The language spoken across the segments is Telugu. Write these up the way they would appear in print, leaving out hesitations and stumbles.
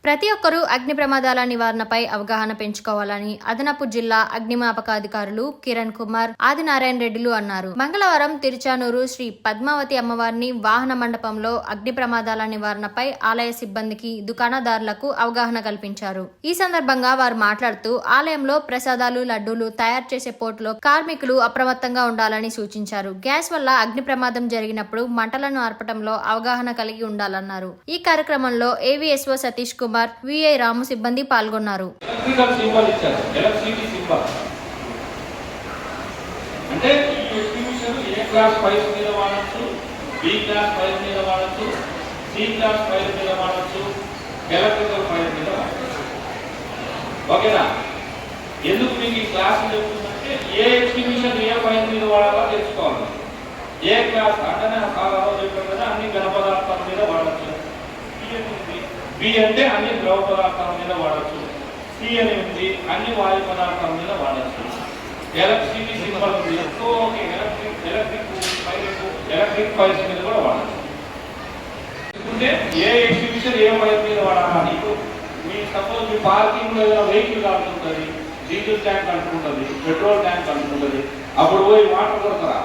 ప్రతి ఒక్కరూ అగ్ని ప్రమాదాల నివారణపై అవగాహన పెంచుకోవాలని అదనపు జిల్లా అగ్నిమాపక అధికారులు కిరణ్ కుమార్, ఆదినారాయణ రెడ్డిలు అన్నారు. మంగళవారం తిరుచానూరు శ్రీ పద్మావతి అమ్మవారిని వాహన మండపంలో అగ్ని ప్రమాదాల నివారణపై ఆలయ సిబ్బందికి, దుకాణదారులకు అవగాహన కల్పించారు. ఈ సందర్భంగా వారు మాట్లాడుతూ ఆలయంలో ప్రసాదాలు, లడ్డూలు తయారు చేసే పోర్టులో కార్మికులు అప్రమత్తంగా ఉండాలని సూచించారు. గ్యాస్ వల్ల అగ్ని ప్రమాదం జరిగినప్పుడు మంటలను ఆర్పటంలో అవగాహన కలిగి ఉండాలన్నారు. ఈ కార్యక్రమంలో ఏవీఎస్ఓ సతీష్ కుమార్, విఐ రాము సిబ్బంది పాల్గొన్నారు. అంటే ఈ ఎగ్జిబిషన్ ఏ క్లాస్ ఫైల్ మీద వాడచ్చు, బి క్లాస్ ఫైల్ మీద వాడచ్చు, సి క్లాస్ ఫైల్ మీద వాడచ్చు, ఎలక్ట్రికల్ ఫైల్ మీద వాడచ్చు. ఓకేనా? ఎందుకు మీకు ఈ క్లాస్ చెప్తుందంటే ఏ ఎగ్జిబిషన్ ఏ ఫైల్ మీద వాడాలో తెలుసుకోవాలి. ఏ క్లాస్ అంటే కాలంలో చెప్పారు కదా, అన్ని ఘన పదార్థాల మీద వాడచ్చు. బి అంటే అన్ని ద్రవ పదార్థాల మీద వాడచ్చు. సి అని ఉంది, అన్ని వాయు పదార్థాల మీద వాడచ్చు. ఎలక్ట్రిసిటీ సింబల్ ఉంది, ఓకే, ఎలక్ట్రిక్ ఫైల్స్ మీద కూడా వాడచ్చు. అంటే ఏ ఎగ్జిబిషన్ ఏ ఫైల్ మీద వాడాలి. ఇప్పుడు మీ సపోజ్ మీ పార్కింగ్ లో ఏదైనా వెహికల్ కాకుంటుంది, డీజిల్ ట్యాంక్ అంటుకుంటుంది, పెట్రోల్ ట్యాంక్ అంటుకుంటుంది, అప్పుడు పోయి వాటర్ కొడతారా?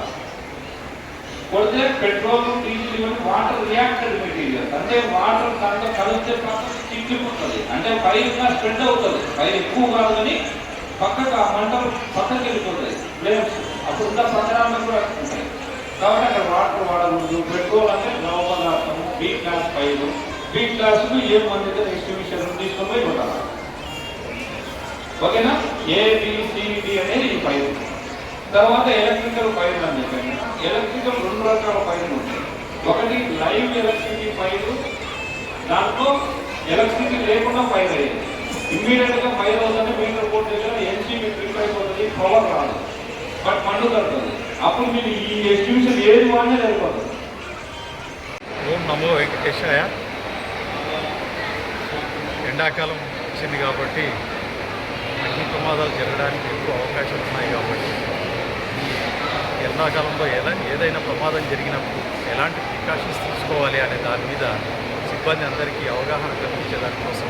కొడితే పెట్రోల్, డీజిల్ ఇవన్నీ వాటర్ రియాక్టెడ్ మెటీరియల్స్. అంటే వాటర్ దాంట్లో కలిస్తే పక్కన చిక్కుకుంటుంది, అంటే పైగా స్ప్రెడ్ అవుతుంది. పై ఎక్కువ కాదు కానీ పక్కకు ఆ మంటలు పక్కకి వెళ్ళిపోతాయి, ఫ్లేమ్స్. అప్పుడు ఉన్న ప్రచారాలు కూడా ఉంటాయి. కాబట్టి అక్కడ వాటర్ వాడకూడదు. పెట్రోల్ అంటే ద్రవ పదార్థము, B class file. B class ఏమంది డిస్ట్రిబ్యూషన్ తీసుకొని పోయి ఉండాలి. ఓకేనా? ఏబిసిడి అనేది ఈ ఫైల్. తర్వాత ఎలక్ట్రికల్ ఫైల్ అని చెప్పాను. ఎలక్ట్రికల్ రెండు రకాల ఫైర్లు ఉంటాయి. ఒకటి లైవ్ ఎలక్ట్రిసిటీ ఫైర్, దాంట్లో ఎలక్ట్రిసిటీ లేకుండా ఫైర్ అయ్యేది. ఇమ్మీడియట్ గా ఫైర్ అవుతుంది, మీటర్ బోర్డు దగ్గర ఎన్సీబీ ట్రిప్ అయిపోతుంది, పవర్ రాదు, బట్ మండు కడుతుంది. అప్పుడు మీరు ఈ ఎగ్జిబిషన్ ఏది వాడినా సరిపోతుంది. ఓం నమో వెంకటేశాయ. ఎండాకాలం వచ్చింది కాబట్టి అగ్ని ప్రమాదాలు జరగడానికి ఎక్కువ అవకాశాలు ఉన్నాయి. కాబట్టి ఎండాకాలంలో ఏదైనా ప్రమాదం జరిగినప్పుడు ఎలాంటి ప్రికాషన్స్ తీసుకోవాలి అనే దాని మీద సిబ్బంది అందరికీ అవగాహన కల్పించే దానికోసం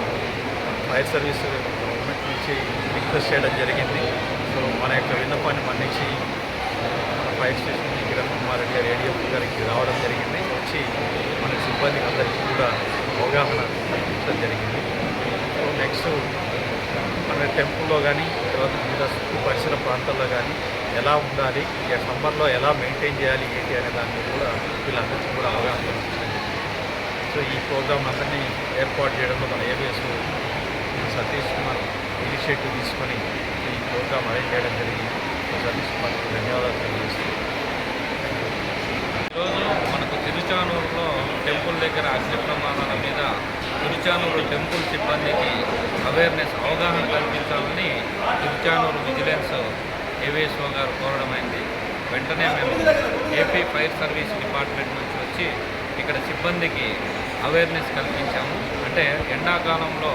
ఫైర్ సర్వీస్ గవర్నమెంట్ నుంచి రిక్వెస్ట్ చేయడం జరిగింది. సో మన యొక్క విన్నపాన్ని మన్నించి మన ఫైర్ స్టేషన్ కిరణ్ కుమార్ రెడ్డి గారు, ఏడీఎఫ్ గారికి రావడం జరిగింది. వచ్చి మన సిబ్బందికి అందరికీ కూడా అవగాహన కల్పించడం జరిగింది. సో నెక్స్ట్ మన టెంపుల్లో కానీ, తర్వాత వివిధ పరిసర ప్రాంతాల్లో కానీ ఎలా ఉండాలి, ఇక సమ్మర్లో ఎలా మెయింటైన్ చేయాలి ఏంటి అనే దాన్ని కూడా వీళ్ళందరికీ కూడా అవగాహన కల్పించండి. సో ఈ ప్రోగ్రామ్ అందరినీ ఏర్పాటు చేయడంలో మన ఏబిఎస్ సతీష్ కుమార్ ఇనిషియేటివ్ తీసుకొని ఈ ప్రోగ్రామ్ అరేంజ్ చేయడం జరిగింది. సతీష్ కుమార్కి ధన్యవాదాలు తెలియజేస్తున్నాను. ఈరోజు మనకు తిరుచానూరులో టెంపుల్ దగ్గర అగ్ని ప్రమాదాల మీద తిరుచానూరు టెంపుల్ సిబ్బందికి అవేర్నెస్, అవగాహన కల్పించాలని తిరుచానూరు విజిలెన్స్ ఏవీఎస్ఓ గారు కోరడమైంది. వెంటనే మేము ఏపీ ఫైర్ సర్వీస్ డిపార్ట్మెంట్ నుంచి వచ్చి ఇక్కడ సిబ్బందికి అవేర్నెస్ కల్పించాము. అంటే ఎండాకాలంలో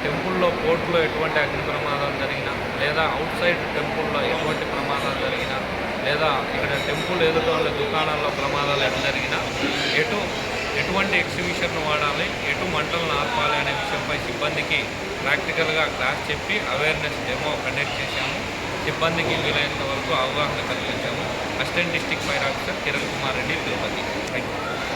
టెంపుల్లో, పోర్టులో ఎటువంటి అగ్ని ప్రమాదాలు జరిగినా, లేదా అవుట్ సైడ్ టెంపుల్లో ఎటువంటి ప్రమాదాలు జరిగినా, లేదా ఇక్కడ టెంపుల్ ఎదుటి దుకాణాల్లో ప్రమాదాలు ఎటు జరిగినా ఎటువంటి ఎగ్జిబిషన్ను వాడాలి, ఎటు మంటలను ఆర్పాలి అనే విషయంపై సిబ్బందికి ప్రాక్టికల్గా క్లాస్ చెప్పి అవేర్నెస్ డెమో కండక్ట్ చేశాము. సిబ్బందికి వీలైనంత వరకు అవగాహన కల్పించాము. Assistant district fire officer Kiran Kumar Reddy, Tirupati. Thank you.